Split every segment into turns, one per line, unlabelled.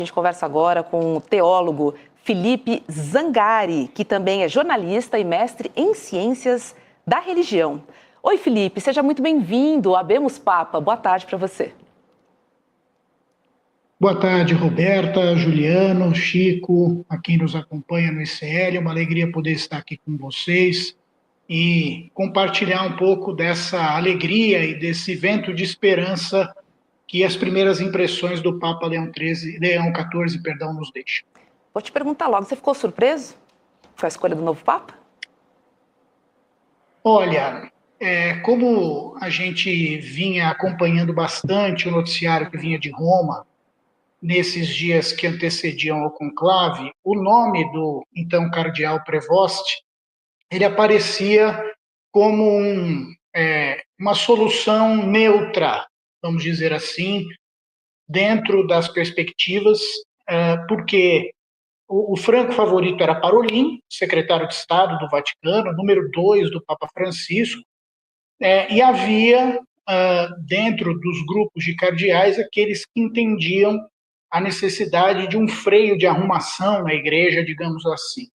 A gente conversa agora com o teólogo Felipe Zangari, que também é jornalista e mestre em ciências da religião. Oi, Felipe, seja muito bem-vindo. Habemus Papa. Boa tarde para você.
Boa tarde, Roberta, Juliano, Chico, a quem nos acompanha no ICL. É uma alegria poder estar aqui com vocês e compartilhar um pouco dessa alegria e desse vento de esperança que as primeiras impressões do Papa Leão XIV, nos deixam.
Vou te perguntar logo, você ficou surpreso com a escolha do novo Papa?
Olha, como a gente vinha acompanhando bastante o noticiário que vinha de Roma, nesses dias que antecediam ao conclave, o nome do então cardeal Prevost, ele aparecia como uma solução neutra, vamos dizer assim, dentro das perspectivas, porque o franco favorito era Parolin, secretário de Estado do Vaticano, número 2 do Papa Francisco, e havia, dentro dos grupos de cardeais, aqueles que entendiam a necessidade de um freio de arrumação na igreja, digamos assim.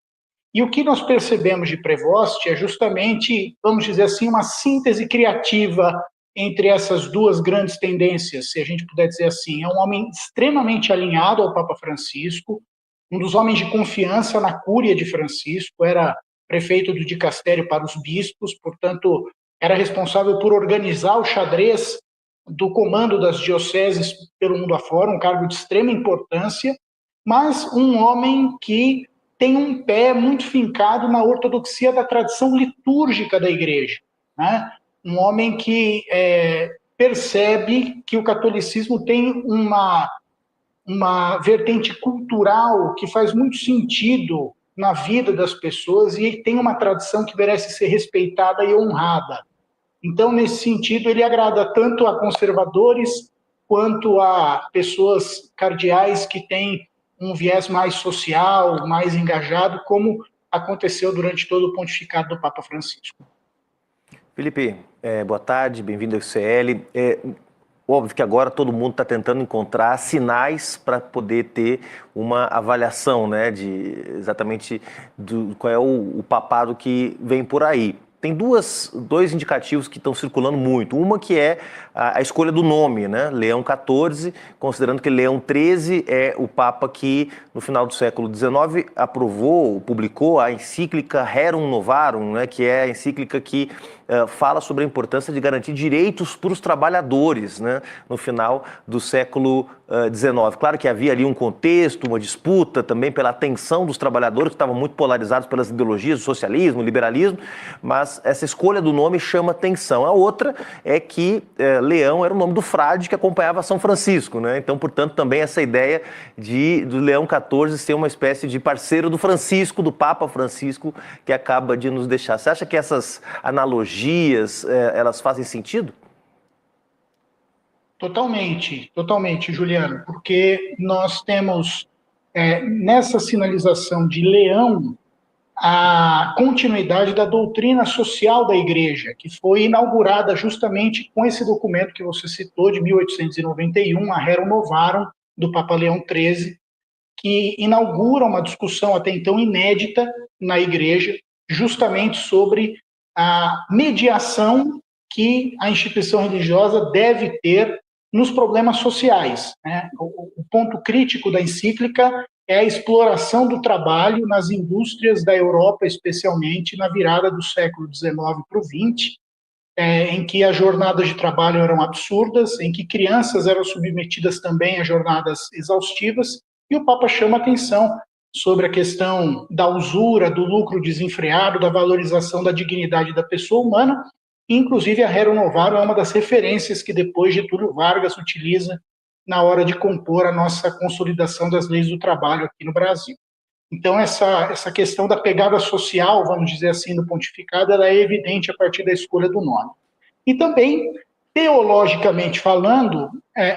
E o que nós percebemos de Prevost é justamente, vamos dizer assim, uma síntese criativa entre essas duas grandes tendências, se a gente puder dizer assim. É um homem extremamente alinhado ao Papa Francisco, um dos homens de confiança na cúria de Francisco, era prefeito do dicastério para os bispos, portanto, era responsável por organizar o xadrez do comando das dioceses pelo mundo afora, um cargo de extrema importância, mas um homem que tem um pé muito fincado na ortodoxia da tradição litúrgica da igreja, né? Um homem que percebe que o catolicismo tem uma vertente cultural que faz muito sentido na vida das pessoas e tem uma tradição que merece ser respeitada e honrada. Então, nesse sentido, ele agrada tanto a conservadores quanto a pessoas cardeais que têm um viés mais social, mais engajado, como aconteceu durante todo o pontificado do Papa Francisco.
Felipe, boa tarde, bem-vindo ao ICL. Óbvio que agora todo mundo está tentando encontrar sinais para poder ter uma avaliação, né, de exatamente qual é o papado que vem por aí. Tem dois indicativos que estão circulando muito. Uma que é a escolha do nome, né? Leão XIV, considerando que Leão XIII é o Papa que, no final do século XIX, publicou a encíclica Rerum Novarum, né? Que é a encíclica que fala sobre a importância de garantir direitos para os trabalhadores, né? No final do século XIX. Claro que havia ali um contexto, uma disputa também pela atenção dos trabalhadores, que estavam muito polarizados pelas ideologias do socialismo, liberalismo, mas essa escolha do nome chama atenção. A outra é que Leão era o nome do frade que acompanhava São Francisco, né? Então, portanto, também essa ideia do Leão XIV ser uma espécie de parceiro do Francisco, do Papa Francisco, que acaba de nos deixar. Você acha que essas analogias, elas fazem sentido?
Totalmente, Juliano, porque nós temos nessa sinalização de Leão a continuidade da doutrina social da Igreja, que foi inaugurada justamente com esse documento que você citou, de 1891, a Rerum Novarum, do Papa Leão XIII, que inaugura uma discussão até então inédita na Igreja, justamente sobre a mediação que a instituição religiosa deve ter nos problemas sociais, né? O ponto crítico da encíclica é a exploração do trabalho nas indústrias da Europa, especialmente na virada do século XIX para o XX, em que as jornadas de trabalho eram absurdas, em que crianças eram submetidas também a jornadas exaustivas, e o Papa chama atenção sobre a questão da usura, do lucro desenfreado, da valorização da dignidade da pessoa humana. Inclusive, a Rerum Novarum é uma das referências que depois Getúlio Vargas utiliza na hora de compor a nossa consolidação das leis do trabalho aqui no Brasil. Então, essa questão da pegada social, vamos dizer assim, do pontificado, ela é evidente a partir da escolha do nome. E também, teologicamente falando,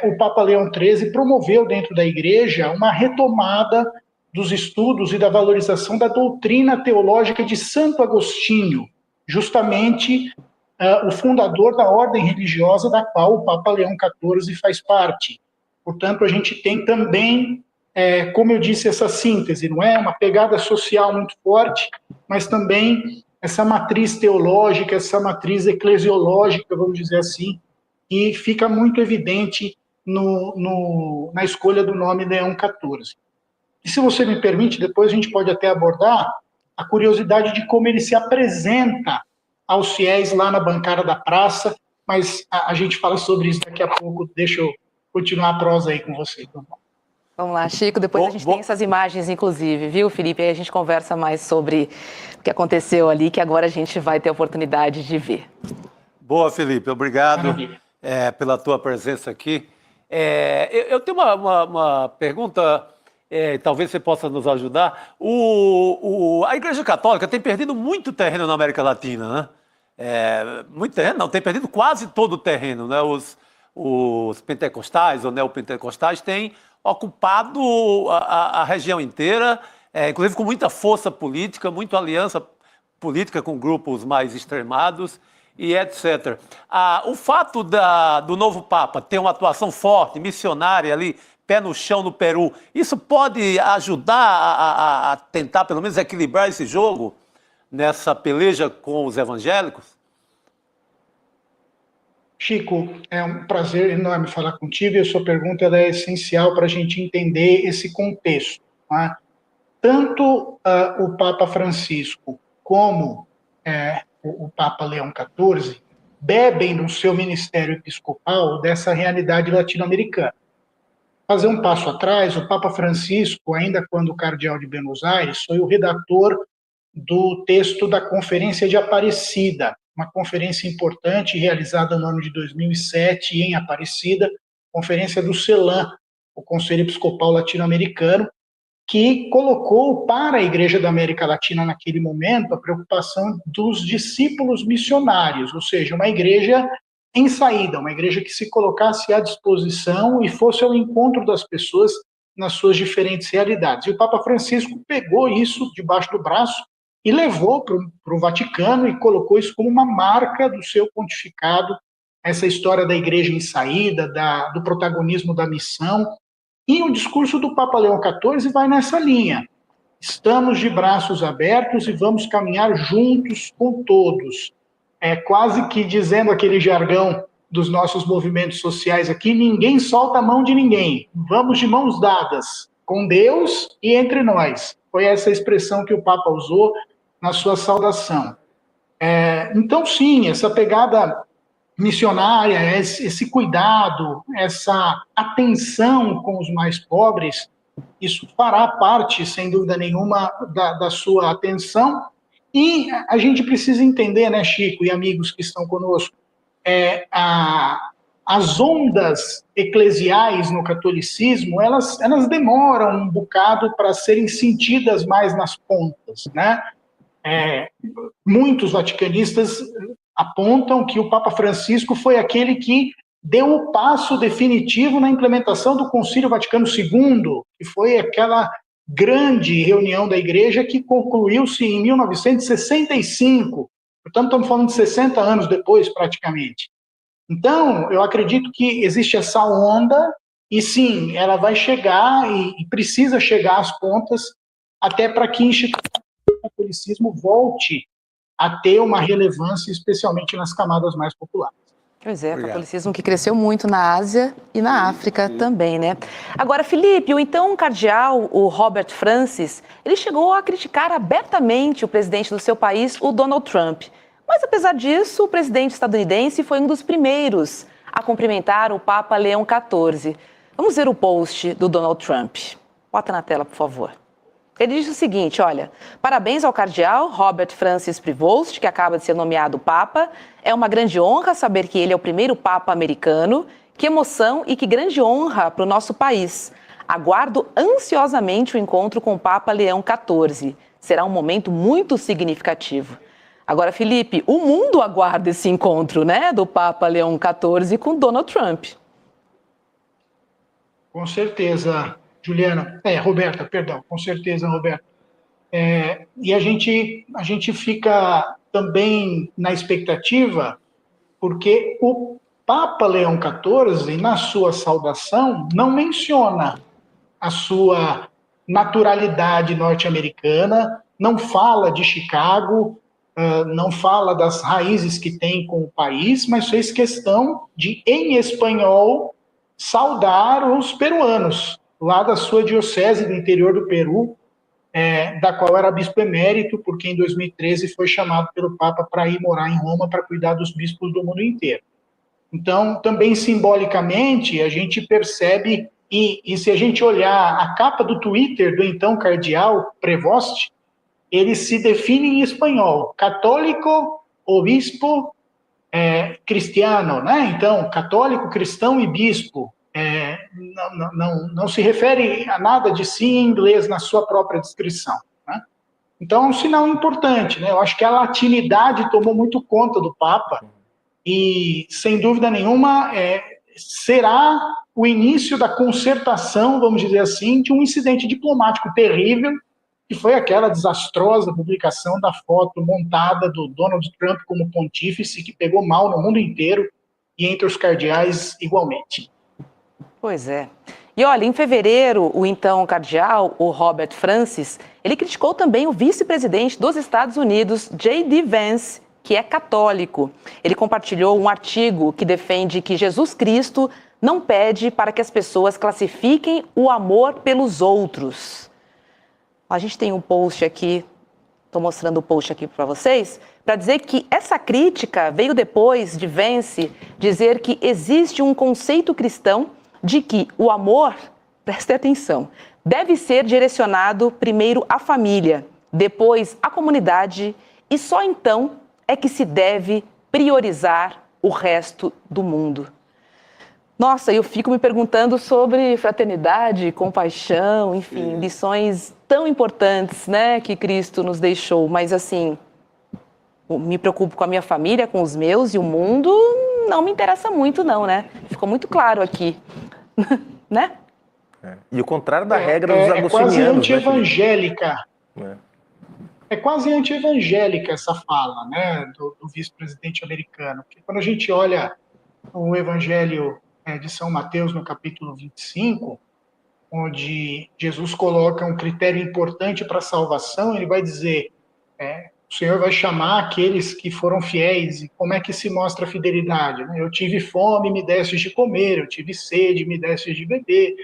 o Papa Leão XIII promoveu dentro da Igreja uma retomada dos estudos e da valorização da doutrina teológica de Santo Agostinho, justamente o fundador da ordem religiosa da qual o Papa Leão XIV faz parte. Portanto, a gente tem também como eu disse, essa síntese, não é? Uma pegada social muito forte, mas também essa matriz teológica, essa matriz eclesiológica, vamos dizer assim, e fica muito evidente na escolha do nome Leão XIV. E se você me permite, depois a gente pode até abordar a curiosidade de como ele se apresenta aos fiéis lá na bancada da praça, mas a gente fala sobre isso daqui a pouco. Deixa eu continuar a prosa aí com você.
Vamos lá, Chico, depois a gente tem essas imagens, inclusive, viu, Felipe? Aí a gente conversa mais sobre o que aconteceu ali, que agora a gente vai ter a oportunidade de ver.
Boa, Felipe, obrigado pela tua presença aqui. Eu tenho uma pergunta, talvez você possa nos ajudar. A Igreja Católica tem perdido muito terreno na América Latina, né? Muito terreno, não, tem perdido quase todo o terreno, né? Os pentecostais ou neopentecostais têm ocupado a região inteira, inclusive com muita força política, muita aliança política com grupos mais extremados e etc. O fato do novo Papa ter uma atuação forte, missionária ali, pé no chão no Peru, isso pode ajudar a tentar, pelo menos, equilibrar esse jogo nessa peleja com os evangélicos?
Chico, é um prazer enorme falar contigo e a sua pergunta ela é essencial para a gente entender esse contexto. Tá? Tanto o Papa Francisco como o Papa Leão XIV bebem no seu ministério episcopal dessa realidade latino-americana. Fazer um passo atrás, o Papa Francisco, ainda quando cardeal de Buenos Aires, foi o redator do texto da Conferência de Aparecida, uma conferência importante realizada no ano de 2007 em Aparecida, Conferência do CELAM, o Conselho Episcopal Latino-Americano, que colocou para a Igreja da América Latina naquele momento a preocupação dos discípulos missionários, ou seja, uma igreja em saída, uma igreja que se colocasse à disposição e fosse ao encontro das pessoas nas suas diferentes realidades. E o Papa Francisco pegou isso debaixo do braço e levou para o Vaticano e colocou isso como uma marca do seu pontificado, essa história da igreja em saída, do protagonismo da missão. E o discurso do Papa Leão XIV vai nessa linha. Estamos de braços abertos e vamos caminhar juntos com todos. Quase que dizendo aquele jargão dos nossos movimentos sociais aqui, ninguém solta a mão de ninguém. Vamos de mãos dadas, com Deus e entre nós. Foi essa expressão que o Papa usou na sua saudação. Então, sim, essa pegada missionária, esse cuidado, essa atenção com os mais pobres, isso fará parte, sem dúvida nenhuma, da sua atenção. E a gente precisa entender, né, Chico e amigos que estão conosco, as ondas eclesiais no catolicismo, elas demoram um bocado para serem sentidas mais nas pontas, né? Muitos vaticanistas apontam que o Papa Francisco foi aquele que deu o passo definitivo na implementação do Concílio Vaticano II, que foi aquela grande reunião da Igreja que concluiu-se em 1965. Portanto, estamos falando de 60 anos depois, praticamente. Então, eu acredito que existe essa onda, e sim, ela vai chegar e precisa chegar às pontas, até para que o catolicismo volte a ter uma relevância, especialmente nas camadas mais populares.
Pois é, o catolicismo que cresceu muito na Ásia e na África também, né? Agora, Felipe, o então cardeal, o Robert Francis, ele chegou a criticar abertamente o presidente do seu país, o Donald Trump. Mas, apesar disso, o presidente estadunidense foi um dos primeiros a cumprimentar o Papa Leão XIV. Vamos ver o post do Donald Trump. Bota na tela, por favor. Ele diz o seguinte, olha, parabéns ao cardeal Robert Francis Prevost, que acaba de ser nomeado Papa. É uma grande honra saber que ele é o primeiro Papa americano. Que emoção e que grande honra para o nosso país. Aguardo ansiosamente o encontro com o Papa Leão XIV. Será um momento muito significativo. Agora, Felipe, o mundo aguarda esse encontro, né, do Papa Leão XIV com Donald Trump.
Com certeza, Juliana. Roberta, perdão. Com certeza, Roberta. E a gente fica também na expectativa, porque o Papa Leão XIV, na sua saudação, não menciona a sua naturalidade norte-americana, não fala de Chicago, não fala das raízes que tem com o país, mas fez questão de, em espanhol, saudar os peruanos, lá da sua diocese do interior do Peru, da qual era bispo emérito, porque em 2013 foi chamado pelo Papa para ir morar em Roma para cuidar dos bispos do mundo inteiro. Então, também simbolicamente, a gente percebe, e se a gente olhar a capa do Twitter do então cardeal Prevost, ele se define em espanhol, católico, obispo, cristiano, né? Então, católico, cristão e bispo. Não se refere a nada de si em inglês na sua própria descrição, né? Então, é um sinal importante, né? Eu acho que a latinidade tomou muito conta do Papa e, sem dúvida nenhuma, será o início da concertação, vamos dizer assim, de um incidente diplomático terrível, que foi aquela desastrosa publicação da foto montada do Donald Trump como pontífice, que pegou mal no mundo inteiro e entre os cardeais igualmente.
Pois é. E olha, em fevereiro, o então cardeal, o Robert Francis, ele criticou também o vice-presidente dos Estados Unidos, J.D. Vance, que é católico. Ele compartilhou um artigo que defende que Jesus Cristo não pede para que as pessoas classifiquem o amor pelos outros. A gente tem um post aqui, estou mostrando o post aqui para vocês, para dizer que essa crítica veio depois de Vance dizer que existe um conceito cristão de que o amor, preste atenção, deve ser direcionado primeiro à família, depois à comunidade e só então é que se deve priorizar o resto do mundo. Nossa, eu fico me perguntando sobre fraternidade, compaixão, enfim, lições tão importantes, né, que Cristo nos deixou. Mas, assim, me preocupo com a minha família, com os meus, e o mundo não me interessa muito, não, né? Ficou muito claro aqui, né?
E o contrário da regra dos agostinianos.
É quase anti-evangélica. É quase anti-evangélica essa fala, né, do vice-presidente americano. Porque quando a gente olha o evangelho de São Mateus, no capítulo 25, onde Jesus coloca um critério importante para a salvação, ele vai dizer, o Senhor vai chamar aqueles que foram fiéis, e como é que se mostra a fidelidade? Eu tive fome, me destes de comer, eu tive sede, me destes de beber.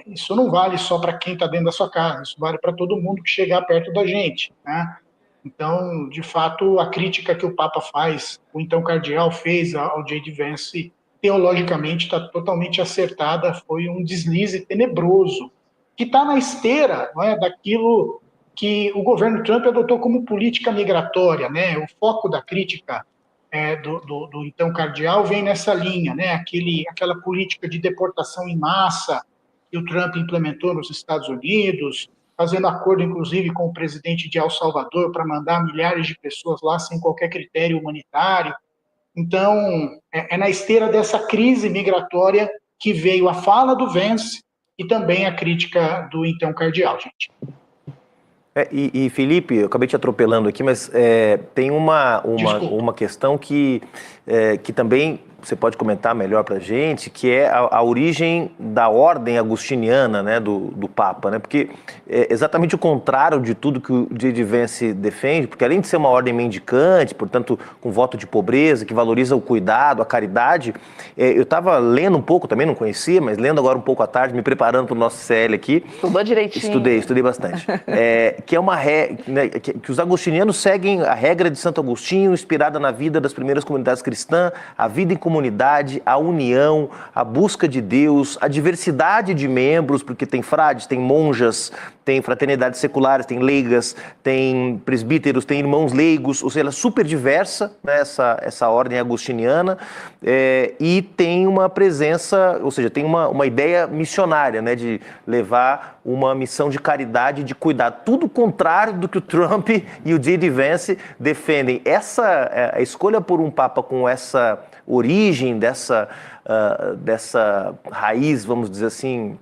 Isso não vale só para quem está dentro da sua casa, isso vale para todo mundo que chegar perto da gente, né? Então, de fato, a crítica que o Papa faz, o então cardeal fez ao J.D. Vance, teologicamente está totalmente acertada, foi um deslize tenebroso, que está na esteira, não é, daquilo que o governo Trump adotou como política migratória, né? O foco da crítica do então cardeal vem nessa linha, né? Aquela política de deportação em massa que o Trump implementou nos Estados Unidos, fazendo acordo, inclusive, com o presidente de El Salvador para mandar milhares de pessoas lá sem qualquer critério humanitário. Então, é na esteira dessa crise migratória que veio a fala do Vance e também a crítica do então cardeal, gente.
E Felipe, eu acabei te atropelando aqui, mas tem uma questão que também você pode comentar melhor para a gente, que é a origem da ordem agostiniana, né, do Papa, né? Porque é exatamente o contrário de tudo que o J.D. Vance defende, porque além de ser uma ordem mendicante, portanto, com voto de pobreza, que valoriza o cuidado, a caridade, eu estava lendo um pouco, também não conhecia, mas lendo agora um pouco à tarde, me preparando para o nosso CL aqui.
Estudou direitinho.
Estudei bastante. Que é uma regra, né, que os agostinianos seguem a regra de Santo Agostinho, inspirada na vida das primeiras comunidades cristãs, a vida em comunidade, a união, a busca de Deus, a diversidade de membros, porque tem frades, tem monjas, tem fraternidades seculares, tem leigas, tem presbíteros, tem irmãos leigos, ou seja, ela é super diversa, né, essa ordem agostiniana, e tem uma presença, ou seja, tem uma ideia missionária, né, de levar uma missão de caridade, de cuidar, tudo contrário do que o Trump e o J.D. Vance defendem. A escolha por um Papa com essa origem, dessa raiz, vamos dizer assim,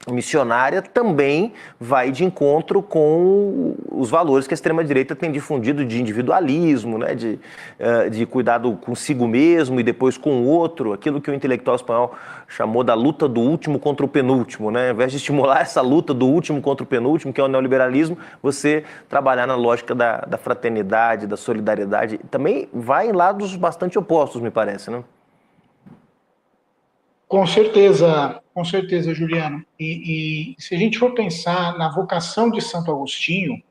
missionária também vai de encontro com os valores que a extrema-direita tem difundido de individualismo, né, de cuidado consigo mesmo e depois com o outro, aquilo que o intelectual espanhol chamou da luta do último contra o penúltimo, né? Ao invés de estimular essa luta do último contra o penúltimo, que é o neoliberalismo, você trabalhar na lógica da fraternidade, da solidariedade, também vai em lados bastante opostos, me parece, né?
Com certeza, Juliano. E se a gente for pensar na vocação de Santo Agostinho,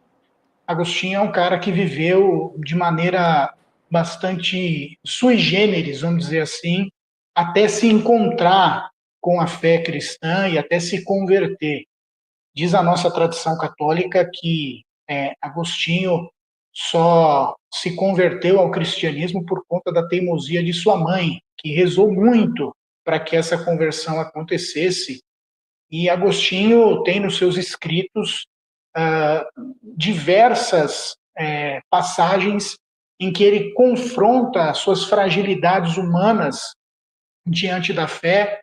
Agostinho é um cara que viveu de maneira bastante sui generis, vamos dizer assim, até se encontrar com a fé cristã e até se converter. Diz a nossa tradição católica que Agostinho só se converteu ao cristianismo por conta da teimosia de sua mãe, que rezou muito para que essa conversão acontecesse. E Agostinho tem nos seus escritos diversas passagens em que ele confronta suas fragilidades humanas diante da fé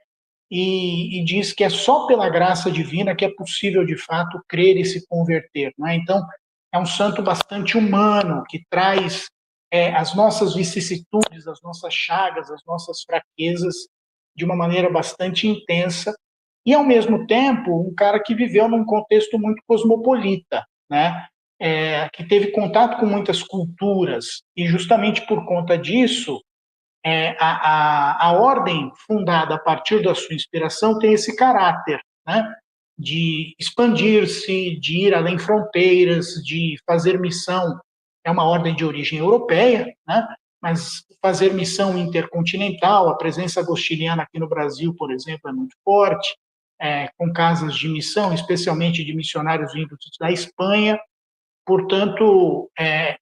e diz que é só pela graça divina que é possível, de fato, crer e se converter. Né? Então, é um santo bastante humano, que traz as nossas vicissitudes, as nossas chagas, as nossas fraquezas de uma maneira bastante intensa, e, ao mesmo tempo, um cara que viveu num contexto muito cosmopolita, né? Que teve contato com muitas culturas, e justamente por conta disso, a ordem fundada a partir da sua inspiração tem esse caráter, né? De expandir-se, de ir além fronteiras, de fazer missão. É uma ordem de origem europeia, né? Mas fazer missão intercontinental, a presença agostiniana aqui no Brasil, por exemplo, é muito forte, com casas de missão, especialmente de missionários vindos da Espanha. Portanto,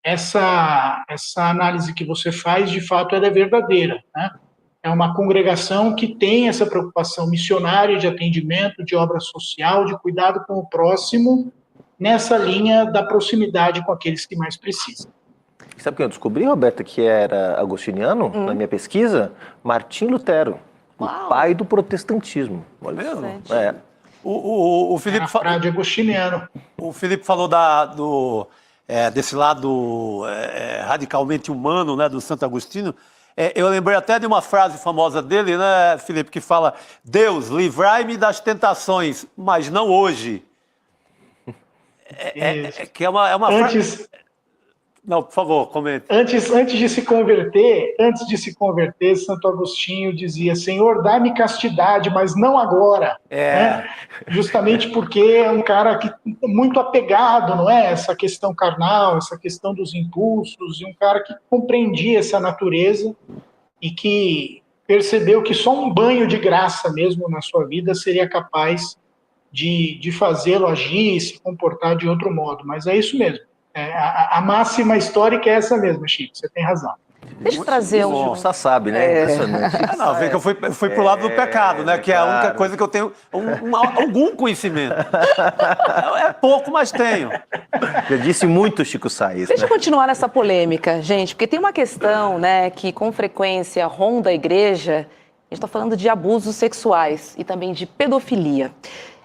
essa análise que você faz, de fato, ela é verdadeira, né? É uma congregação que tem essa preocupação missionária, de atendimento, de obra social, de cuidado com o próximo, nessa linha da proximidade com aqueles que mais precisam.
Sabe quem eu descobri, Roberta, que era agostiniano, na minha pesquisa? Martim Lutero, o pai do protestantismo. Olha
mesmo?
O
Felipe
frade agostiniano.
O Felipe falou desse lado radicalmente humano, né, do Santo Agostinho. Eu lembrei até de uma frase famosa dele, né, Felipe, que fala: Deus, livrai-me das tentações, mas não hoje. Que é uma frase... Não, por favor, comente.
Antes de se converter, Santo Agostinho dizia: Senhor, dá-me castidade, mas não agora. Né? Justamente porque é um cara muito apegado, não é? Essa questão carnal, essa questão dos impulsos, e um cara que compreendia essa natureza e que percebeu que só um banho de graça mesmo na sua vida seria capaz de fazê-lo agir e se comportar de outro modo. Mas é isso mesmo. A máxima histórica é essa mesmo, Chico, você tem razão.
Deixa eu trazer um...
Você sabe, né? Impressionante.
Não, vê que eu fui pro lado do pecado, né? Que é a única coisa que eu tenho algum conhecimento. É pouco, mas tenho.
Já disse muito Chico Sainz.
Deixa eu continuar nessa polêmica, gente, porque tem uma questão, né, que com frequência ronda a igreja. A gente está falando de abusos sexuais e também de pedofilia.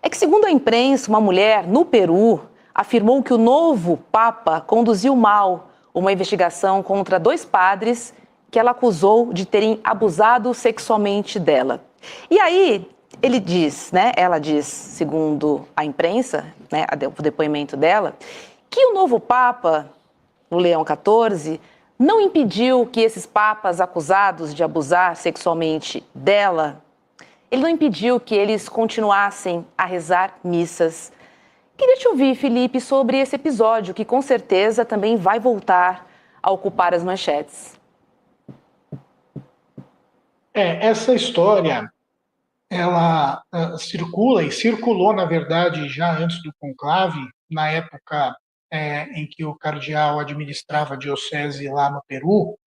É que, segundo a imprensa, uma mulher no Peru afirmou que o novo Papa conduziu mal uma investigação contra 2 padres que ela acusou de terem abusado sexualmente dela. E aí, ela diz, segundo a imprensa, né, o depoimento dela, que o novo Papa, o Leão XIV, não impediu que esses papas acusados de abusar sexualmente dela, ele não impediu que eles continuassem a rezar missas. Queria te ouvir, Felipe, sobre esse episódio, que com certeza também vai voltar a ocupar as manchetes.
Essa história, ela circula e circulou, na verdade, já antes do conclave, na época em que o cardeal administrava a diocese lá no Peru.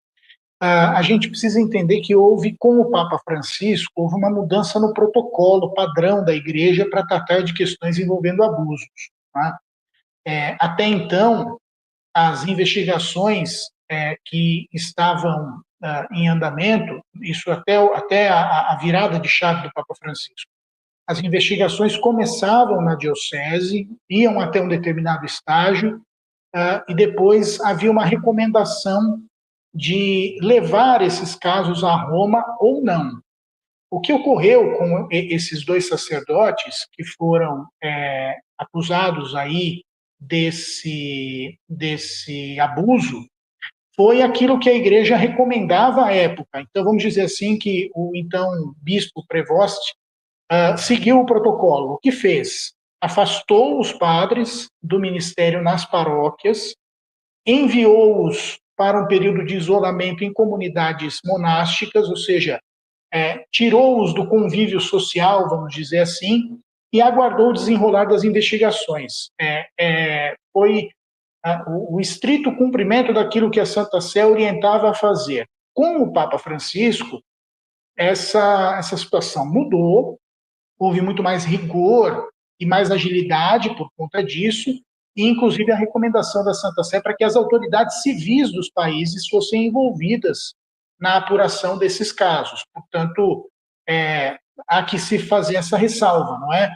A gente precisa entender que houve, com o Papa Francisco, houve uma mudança no protocolo padrão da Igreja para tratar de questões envolvendo abusos. Tá? Até então, as investigações que estavam em andamento, isso até a virada de chave do Papa Francisco, as investigações começavam na diocese, iam até um determinado estágio, e depois havia uma recomendação de levar esses casos a Roma ou não. O que ocorreu com esses 2 sacerdotes que foram acusados aí desse abuso foi aquilo que a igreja recomendava à época. Então, vamos dizer assim que o então bispo Prevost seguiu o protocolo. O que fez? Afastou os padres do ministério nas paróquias, enviou-os para um período de isolamento em comunidades monásticas, ou seja, tirou-os do convívio social, vamos dizer assim, e aguardou o desenrolar das investigações. Foi o estrito cumprimento daquilo que a Santa Sé orientava a fazer. Com o Papa Francisco, essa situação mudou, houve muito mais rigor e mais agilidade por conta disso, e inclusive a recomendação da Santa Sé para que as autoridades civis dos países fossem envolvidas na apuração desses casos. Portanto, há que se fazer essa ressalva, não é?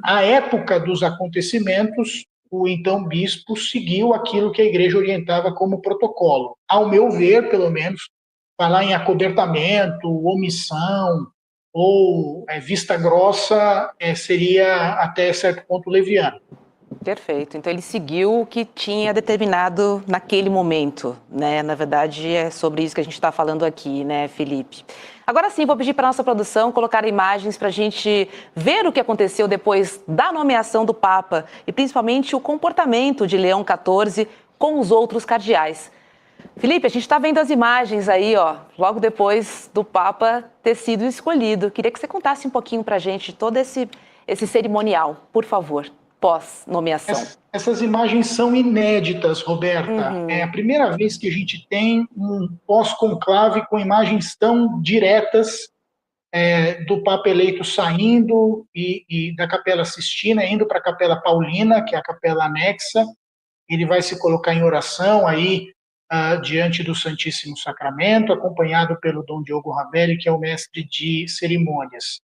À época dos acontecimentos, o então bispo seguiu aquilo que a igreja orientava como protocolo. Ao meu ver, pelo menos, falar em acobertamento, omissão ou vista grossa seria até certo ponto leviano.
Perfeito. Então ele seguiu o que tinha determinado naquele momento, né? Na verdade é sobre isso que a gente está falando aqui, né, Felipe? Agora sim, vou pedir para a nossa produção colocar imagens para a gente ver o que aconteceu depois da nomeação do Papa e principalmente o comportamento de Leão XIV com os outros cardeais. Felipe, a gente está vendo as imagens aí, ó, logo depois do Papa ter sido escolhido. Queria que você contasse um pouquinho para a gente todo esse cerimonial, por favor, pós-nomeação.
Essas imagens são inéditas, Roberta. É a primeira vez que a gente tem um pós-conclave com imagens tão diretas do Papa eleito saindo e da Capela Sistina, indo para a Capela Paulina, que é a capela anexa. Ele vai se colocar em oração aí diante do Santíssimo Sacramento, acompanhado pelo Dom Diogo Ravelli, que é o mestre de cerimônias.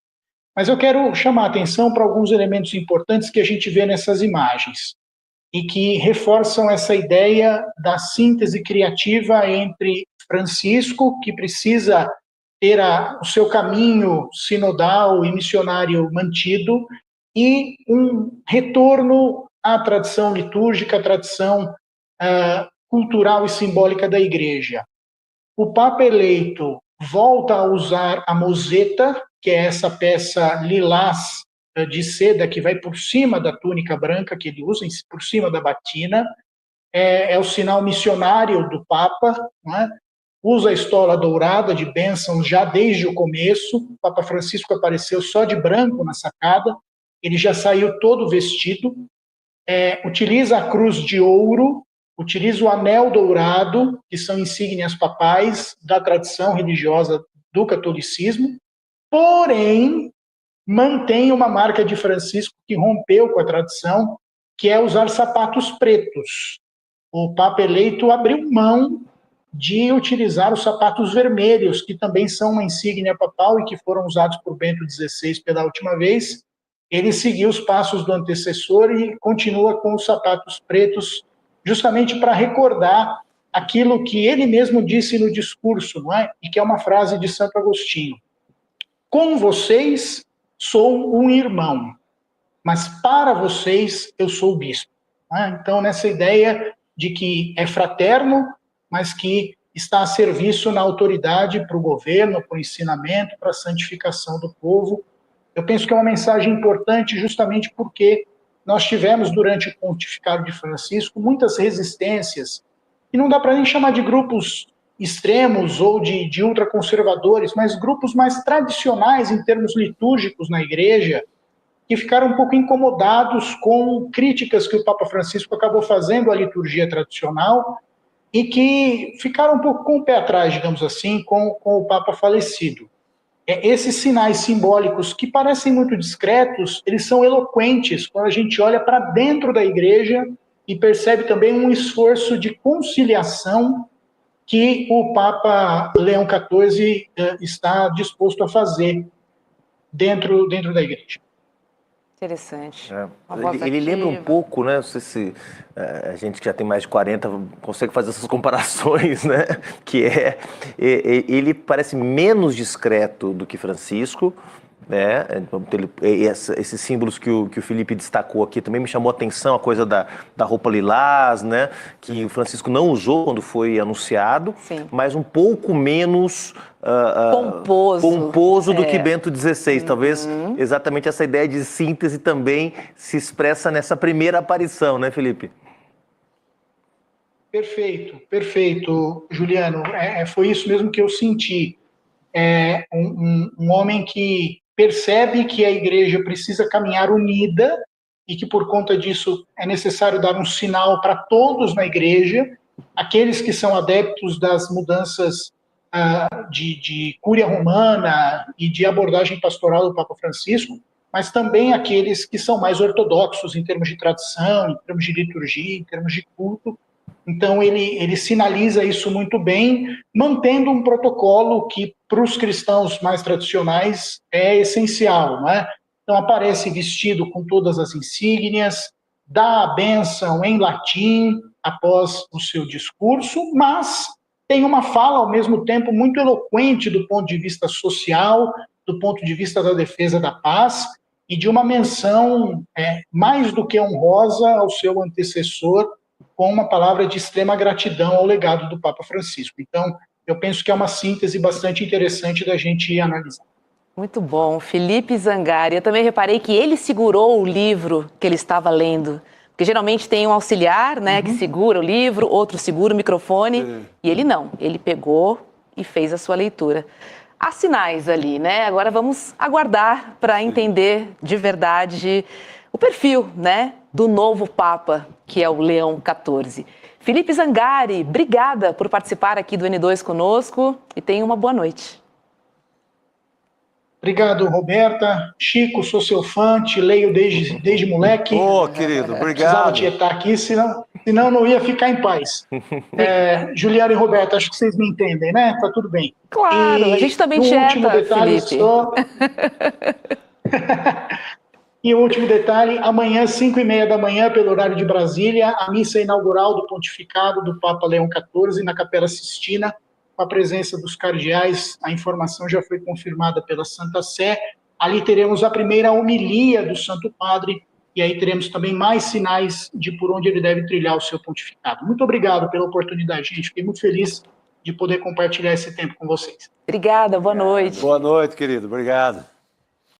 Mas eu quero chamar a atenção para alguns elementos importantes que a gente vê nessas imagens e que reforçam essa ideia da síntese criativa entre Francisco, que precisa ter o seu caminho sinodal e missionário mantido, e um retorno à tradição litúrgica, à tradição cultural e simbólica da Igreja. O Papa eleito volta a usar a moseta, que é essa peça lilás de seda que vai por cima da túnica branca que ele usa, por cima da batina. É o sinal missionário do Papa, né? Usa a estola dourada de bênçãos já desde o começo. O Papa Francisco apareceu só de branco na sacada, ele já saiu todo vestido. Utiliza a cruz de ouro, utiliza o anel dourado, que são insígnias papais da tradição religiosa do catolicismo, porém, mantém uma marca de Francisco que rompeu com a tradição, que é usar sapatos pretos. O Papa eleito abriu mão de utilizar os sapatos vermelhos, que também são uma insígnia papal e que foram usados por Bento XVI pela última vez. Ele seguiu os passos do antecessor e continua com os sapatos pretos, justamente para recordar aquilo que ele mesmo disse no discurso, não é? E que é uma frase de Santo Agostinho. Com vocês sou um irmão, mas para vocês eu sou bispo. Então, nessa ideia de que é fraterno, mas que está a serviço na autoridade para o governo, para o ensinamento, para a santificação do povo. Eu penso que é uma mensagem importante justamente porque nós tivemos, durante o pontificado de Francisco, muitas resistências, e não dá para nem chamar de grupos extremos ou de ultraconservadores, mas grupos mais tradicionais em termos litúrgicos na igreja, que ficaram um pouco incomodados com críticas que o Papa Francisco acabou fazendo à liturgia tradicional e que ficaram um pouco com o pé atrás, digamos assim, com o Papa falecido. Esses sinais simbólicos, que parecem muito discretos, eles são eloquentes quando a gente olha para dentro da igreja e percebe também um esforço de conciliação que o Papa Leão XIV está disposto a fazer dentro da igreja.
Interessante.
Ele lembra um pouco, né? Não sei se a gente que já tem mais de 40 consegue fazer essas comparações, né? Ele parece menos discreto do que Francisco, né? Esses símbolos que o Felipe destacou aqui também me chamou a atenção, a coisa da roupa lilás, né? Que o Francisco não usou quando foi anunciado,
Sim.
mas um pouco menos pomposo do que Bento XVI. Talvez exatamente essa ideia de síntese também se expressa nessa primeira aparição, né, Felipe?
Perfeito, Juliano. Foi isso mesmo que eu senti. Um homem que percebe que a igreja precisa caminhar unida e que, por conta disso, é necessário dar um sinal para todos na igreja, aqueles que são adeptos das mudanças de cúria romana e de abordagem pastoral do Papa Francisco, mas também aqueles que são mais ortodoxos em termos de tradição, em termos de liturgia, em termos de culto. Então, ele sinaliza isso muito bem, mantendo um protocolo que, para os cristãos mais tradicionais, é essencial, né? Então, aparece vestido com todas as insígnias, dá a bênção em latim após o seu discurso, mas tem uma fala, ao mesmo tempo, muito eloquente do ponto de vista social, do ponto de vista da defesa da paz, e de uma menção mais do que honrosa ao seu antecessor, com uma palavra de extrema gratidão ao legado do Papa Francisco. Então, eu penso que é uma síntese bastante interessante da gente analisar.
Muito bom. Felipe Zangari, eu também reparei que ele segurou o livro que ele estava lendo, porque geralmente tem um auxiliar, né, que segura o livro, outro segura o microfone, e ele não, ele pegou e fez a sua leitura. Há sinais ali, né? Agora vamos aguardar para entender de verdade o perfil, né, do novo Papa, que é o Leão XIV. Felipe Zangari, obrigada por participar aqui do N2 conosco e tenha uma boa noite.
Obrigado, Roberta. Chico, sou seu fã, te leio desde moleque.
Querido, obrigado.
Precisava tietar aqui, senão não ia ficar em paz. Juliana e Roberta, acho que vocês me entendem, né? Tá tudo bem.
Claro, a gente também tieta, Felipe.
E o último detalhe, amanhã, 5h30 da manhã, pelo horário de Brasília, a missa inaugural do pontificado do Papa Leão XIV na Capela Sistina, com a presença dos cardeais. A informação já foi confirmada pela Santa Sé. Ali teremos a primeira homilia do Santo Padre, e aí teremos também mais sinais de por onde ele deve trilhar o seu pontificado. Muito obrigado pela oportunidade, gente. Fiquei muito feliz de poder compartilhar esse tempo com vocês.
Obrigada, boa noite.
Boa noite, querido. Obrigado.